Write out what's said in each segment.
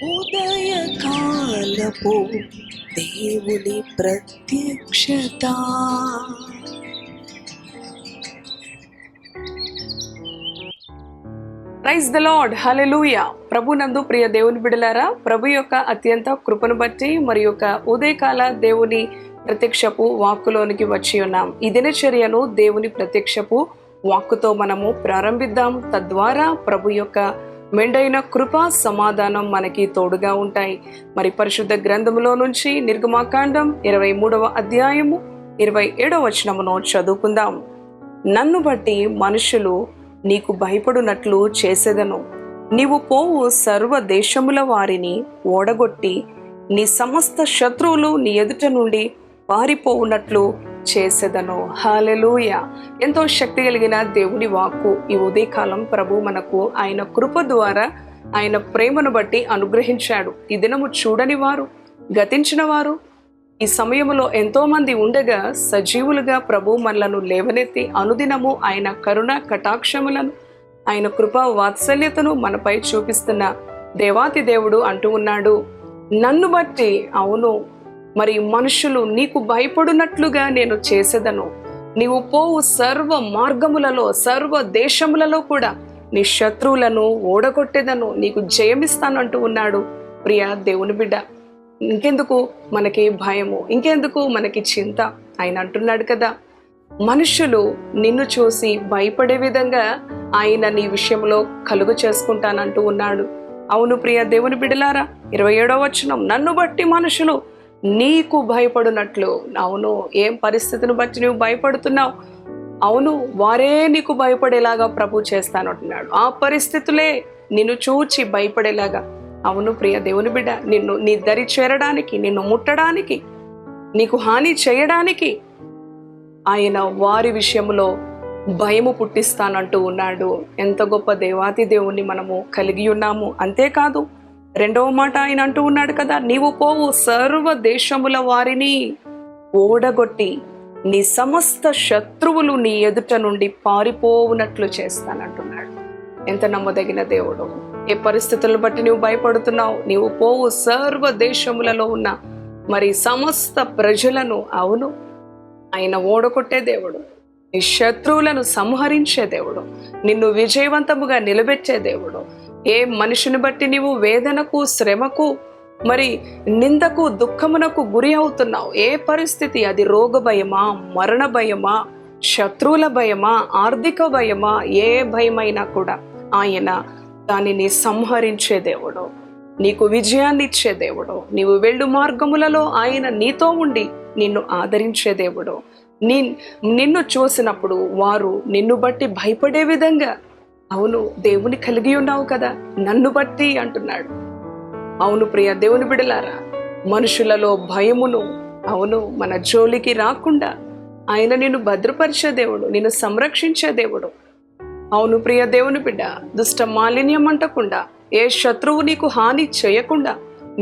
ఉదయకాలపు దేవుని ప్రత్యక్షత. ప్రైజ్ ద లార్డ్, హల్లెలూయా. ప్రభునందు ప్రియ దేవుని బిడలారా, ప్రభు యొక్క అత్యంత కృపను బట్టి మరి యొక్క ఉదయకాల దేవుని ప్రత్యక్షపు వాక్కులోనికి వచ్చి ఉన్నాం. ఈ దినచర్యను దేవుని ప్రత్యక్షపు వాక్కుతో మనము ప్రారంభిద్దాం. తద్వారా ప్రభు యొక్క మెండైన కృప సమాధానం మనకి తోడుగా ఉంటాయి. మరి పరిశుద్ధ గ్రంథములో నుంచి నిర్గమాకాండం 23వ అధ్యాయము 27వ వచనమును చదువుకుందాం. నన్ను బట్టి మనుషులు నీకు భయపడునట్లు చేసేదను. నీవు పోవు సర్వ దేశముల వారిని ఓడగొట్టి నీ సమస్త శత్రువులు నీ ఎదుట నుండి పారిపోవునట్లు చేసేదను. హల్లెలూయా. ఎంతో శక్తి కలిగిన దేవుని వాక్కు ఈ ఉదయకాలం ప్రభు మనకు ఆయన కృప ద్వారా ఆయన ప్రేమను బట్టి అనుగ్రహించాడు. ఈ దినము చూడని వారు, గతించిన వారు ఈ సమయంలో ఎంతో మంది ఉండగా సజీవులుగా ప్రభు మనలను లేవనెత్తి అనుదినము ఆయన కరుణ కటాక్షములను, ఆయన కృప వాత్సల్యతను మనపై చూపిస్తున్న దేవాతి దేవుడు అంటూ ఉన్నాడు, నన్ను బట్టి అవును మరి మనుషులు నీకు భయపడునట్లుగా నేను చేసేదను. నీవు పోవు సర్వ మార్గములలో, సర్వ దేశములలో కూడా నీ శత్రువులను ఓడగొట్టేదను, నీకు జయమిస్తాను అంటూ ఉన్నాడు. ప్రియ దేవుని బిడ్డ, ఇంకెందుకు మనకి భయము, ఇంకెందుకు మనకి చింత? ఆయన అంటున్నాడు కదా, మనుషులు నిన్ను చూసి భయపడే విధంగా ఆయన నీ విషయంలో కలుగు చేసుకుంటానంటూ ఉన్నాడు. అవును ప్రియ దేవుని బిడ్డలారా, 27వ వచనం, నన్ను బట్టి మనుషులు నీకు భయపడునట్లు. అవును, ఏం పరిస్థితిని బట్టి నువ్వు భయపడుతున్నావు? అవును, వారే నీకు భయపడేలాగా ప్రభు చేస్తానంటున్నాడు. ఆ పరిస్థితులే నిన్ను చూచి భయపడేలాగా. అవును ప్రియ దేవుని బిడ్డ, నిన్ను నీ దరి చేరడానికి, నిన్ను ముట్టడానికి, నీకు హాని చేయడానికి ఆయన వారి విషయంలో భయము పుట్టిస్తానంటూ ఉన్నాడు. ఎంత గొప్ప దేవాతి దేవుణ్ణి మనము కలిగి ఉన్నాము. అంతేకాదు, 2వ మాట ఆయన అంటూ ఉన్నాడు కదా, నీవు పోవు సర్వ దేశముల వారిని ఓడగొట్టి నీ సమస్త శత్రువులు నీ ఎదుట నుండి పారిపోవునట్లు చేస్తానంటున్నాడు. ఎంత నమ్మదగిన దేవుడు! ఏ పరిస్థితులను బట్టి నువ్వు భయపడుతున్నావు? నీవు పోవు సర్వ దేశములలో ఉన్న మరి సమస్త ప్రజలను, అవును ఆయన ఓడగొట్టే దేవుడు, నీ శత్రువులను సంహరించే దేవుడు, నిన్ను విజయవంతముగా నిలబెట్టే దేవుడు. ఏ మనిషిని బట్టి నీవు వేదనకు, శ్రమకు, మరి నిందకు, దుఃఖమునకు గురి అవుతున్నావు? ఏ పరిస్థితి అది? రోగ భయమా, మరణ భయమా, శత్రువుల భయమా, ఆర్థిక భయమా? ఏ భయమైనా కూడా ఆయన దానిని సంహరించే దేవుడు, నీకు విజయాన్ని ఇచ్చే దేవుడు. నీవు వెళ్ళు మార్గములలో ఆయన నీతో ఉండి నిన్ను ఆదరించే దేవుడు. నిన్ను చూసినప్పుడు వారు నిన్ను బట్టి భయపడే విధంగా, అవును దేవుని కలిగి ఉన్నావు కదా, నన్ను బట్టి అంటున్నాడు. అవును ప్రియ దేవుని బిడలారా, మనుషులలో భయమును, అవును మన జోలికి రాకుండా ఆయన నిన్ను భద్రపరిచే దేవుడు, నిన్ను సంరక్షించే దేవుడు. అవును ప్రియ దేవుని బిడ్డ, దుష్ట మాలిన్యం అంటకుండా, ఏ శత్రువు నీకు హాని చేయకుండా,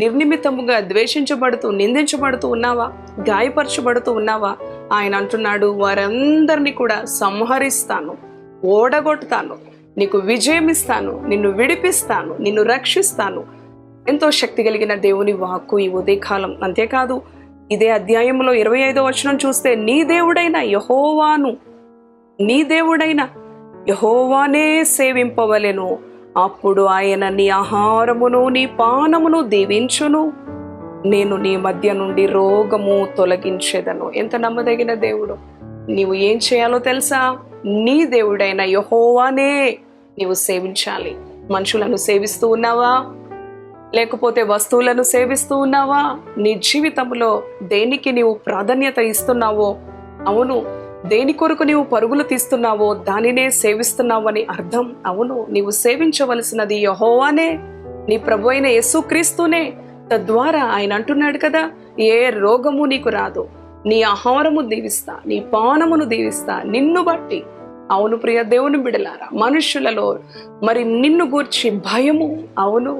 నిర్నిమిత్తముగా ద్వేషించబడుతూ, నిందించబడుతూ ఉన్నావా, గాయపరచబడుతూ ఉన్నావా? ఆయన అంటున్నాడు, వారందరినీ కూడా సంహరిస్తాను, ఓడగొడతాను, నీకు విజయం ఇస్తాను, నిన్ను విడిపిస్తాను, నిన్ను రక్షిస్తాను. ఎంతో శక్తి కలిగిన దేవుని వాక్కు ఈ ఉదయకాలం. అంతేకాదు, ఇదే అధ్యాయంలో 25వ వచనం చూస్తే, నీ దేవుడైన యెహోవానే సేవింపవలెను, అప్పుడు ఆయన నీ ఆహారమును నీ పానమును దీవించును, నేను నీ మధ్య నుండి రోగము తొలగించేదను. ఎంత నమ్మదగిన దేవుడు! నీవు ఏం చేయాలో తెలుసా? నీ దేవుడైన యెహోవానే నీవు సేవించాలి. మనుషులను సేవిస్తూ ఉన్నావా? లేకపోతే వస్తువులను సేవిస్తూ ఉన్నావా? నీ జీవితంలో దేనికి నీవు ప్రాధాన్యత ఇస్తున్నావో, అవును దేని కొరకు నీవు పరుగులు తీస్తున్నావో దానినే సేవిస్తున్నావని అర్థం. అవును, నీవు సేవించవలసినది యెహోవానే, నీ ప్రభు అయిన యేసుక్రీస్తునే. తద్వారా ఆయన అంటున్నాడు కదా, ఏ రోగము నీకు రాదు, నీ ఆహారము దీవిస్తా, నీ పానమును దీవిస్తా, నిన్ను బట్టి. అవును ప్రియ దేవుని బిడలారా, మనుషులలో మరి నిన్ను గూర్చి భయము, అవును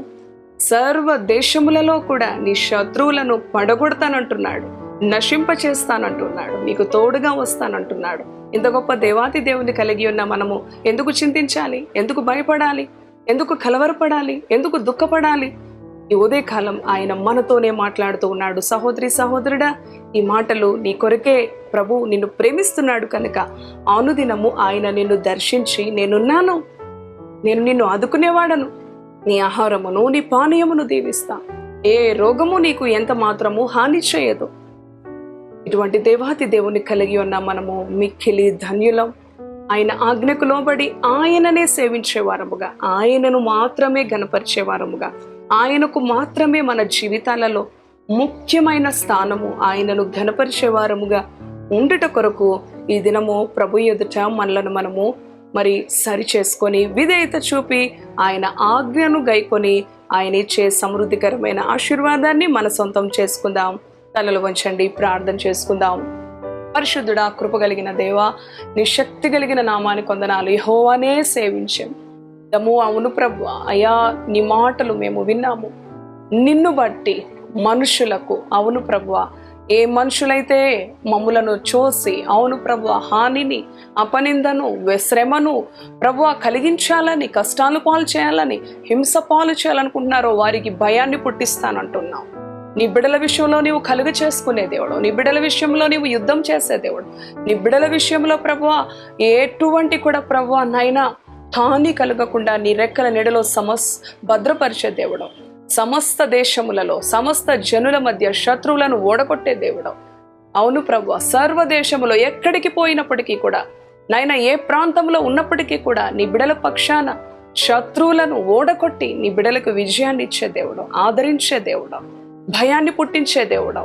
సర్వ దేశములలో కూడా నీ శత్రువులను పడగొడతానంటున్నాడు, నశింపచేస్తానంటున్నాడు, నీకు తోడుగా వస్తానంటున్నాడు. ఇంత గొప్ప దేవాతి దేవుని కలిగి ఉన్న మనము ఎందుకు చింతించాలి? ఎందుకు భయపడాలి? ఎందుకు కలవరపడాలి? ఎందుకు దుఃఖపడాలి? ఈ ఉదయకాలం ఆయన మనతోనే మాట్లాడుతూ ఉన్నాడు. సహోదరి సహోదరుడా, ఈ మాటలు నీ కొరకే. ప్రభు నిన్ను ప్రేమిస్తున్నాడు కనుక అనుదినము ఆయన నిన్ను దర్శించి, నేనున్నాను, నేను నిన్ను ఆదుకునేవాడను, నీ ఆహారమును నీ పానీయమును దీవిస్తా, ఏ రోగము నీకు ఎంత మాత్రము హాని చేయదు. ఇటువంటి దేవాతి దేవుని కలిగి ఉన్న మనము మిక్కిలి ధన్యులం. ఆయన ఆజ్ఞకు లోబడి ఆయననే సేవించేవారముగా, ఆయనను మాత్రమే గణపరిచేవారముగా, ఆయనకు మాత్రమే మన జీవితాలలో ముఖ్యమైన స్థానము, ఆయనను ఘనపరిచేవారముగా ఉండుట కొరకు ఈ దినము ప్రభు ఎదుట మనలను మనము మరి సరి చేసుకొని, విధేయత చూపి, ఆయన ఆజ్ఞను గైకొని ఆయన ఇచ్చే సమృద్ధికరమైన ఆశీర్వాదాన్ని మన సొంతం చేసుకుందాం. తలలు వంచండి, ప్రార్థన చేసుకుందాం. పరిశుద్ధుడా, కృపగలిగిన దేవా, నీ శక్తి కలిగిన నామానికి వందనాలు. యెహోవానే సేవించాం దము. అవును ప్రభు, అయ్యా నీ మాటలు మేము విన్నాము. నిన్ను బట్టి మనుషులకు, అవును ప్రభు, ఏ మనుషులైతే మమ్ములను చూసి, అవును ప్రభు, హానిని, అపనిందను, శ్రమను ప్రభు కలిగించాలని, కష్టాలు పాలు చేయాలని, హింస పాలు చేయాలనుకుంటున్నారో వారికి భయాన్ని పుట్టిస్తానంటున్నావు. నీ బిడల విషయంలో నీవు కలుగ చేసుకునే దేవుడు, నీ బిడల విషయంలో నీవు యుద్ధం చేసే దేవుడు, నీ బిడల విషయంలో ప్రభువా ఎటువంటి కూడా ప్రభువా నైనా హాని కలగకుండా నీ రెక్కల నీడలో భద్రపరిచే దేవుడు, సమస్త దేశములలో సమస్త జనుల మధ్య శత్రువులను ఓడగొట్టే దేవుడు. అవును ప్రభువా, సర్వదేశములో ఎక్కడికి పోయినప్పటికీ కూడా నైనా, ఏ ప్రాంతంలో ఉన్నప్పటికీ కూడా నీ బిడల పక్షాన శత్రువులను ఓడగొట్టి నీ బిడలకు విజయాన్ని ఇచ్చే దేవుడు, ఆదరించే దేవుడు, భయాన్ని పుట్టించే దేవుడు.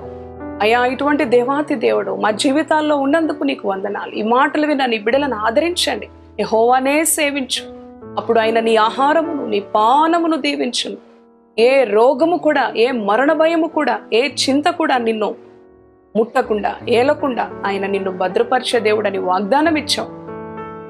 అయ్యా, ఇటువంటి దేవాతి దేవుడు మా జీవితాల్లో ఉన్నందుకు నీకు వందనాలు. ఈ మాటలు విన్న నీ బిడలను ఆదరించండి. యెహోవానే సేవించు, అప్పుడు ఆయన నీ ఆహారమును నీ పానమును దీవించును. ఏ రోగము కూడా, ఏ మరణ భయము కూడా, ఏ చింత కూడా నిన్ను ముట్టకుండా, ఏలకుండా ఆయన నిన్ను భద్రపరిచే దేవుడని వాగ్దానం ఇచ్చావు.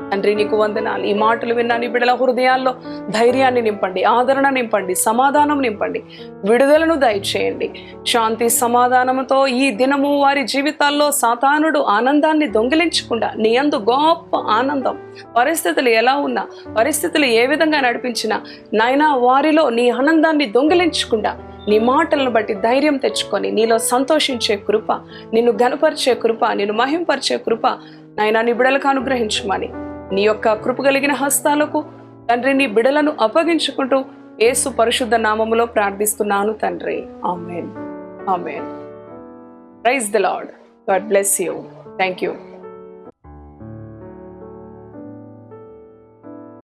తండ్రి, నీకు వందనాలు. ఈ మాటలు విన్నా నీ బిడ్డల హృదయాల్లో ధైర్యాన్ని నింపండి, ఆదరణ నింపండి, సమాధానం నింపండి, విడుదలను దయచేయండి. శాంతి సమాధానంతో ఈ దినము వారి జీవితాల్లో సాతానుడు ఆనందాన్ని దొంగిలించకుండా నీ యందు గొప్ప ఆనందం, పరిస్థితులు ఎలా ఉన్నా, పరిస్థితులు ఏ విధంగా నడిపించినా నాయనా వారిలో నీ ఆనందాన్ని దొంగిలించకుండా నీ మాటలను బట్టి ధైర్యం తెచ్చుకొని నీలో సంతోషించే కృప, నిన్ను ఘనపరిచే కృప, నిన్ను మహింపరిచే కృప నాయనా నీ బిడలకు అనుగ్రహించమని నీ యొక్క కృప కలిగిన హస్తాలకు తండ్రి నీ బిడలను అప్పగించుకుంటూ యేసు పరిశుద్ధ నామములో ప్రార్థిస్తున్నాను తండ్రి. ఆమేన్, ఆమేన్. Praise the lord. God bless you. Thank you.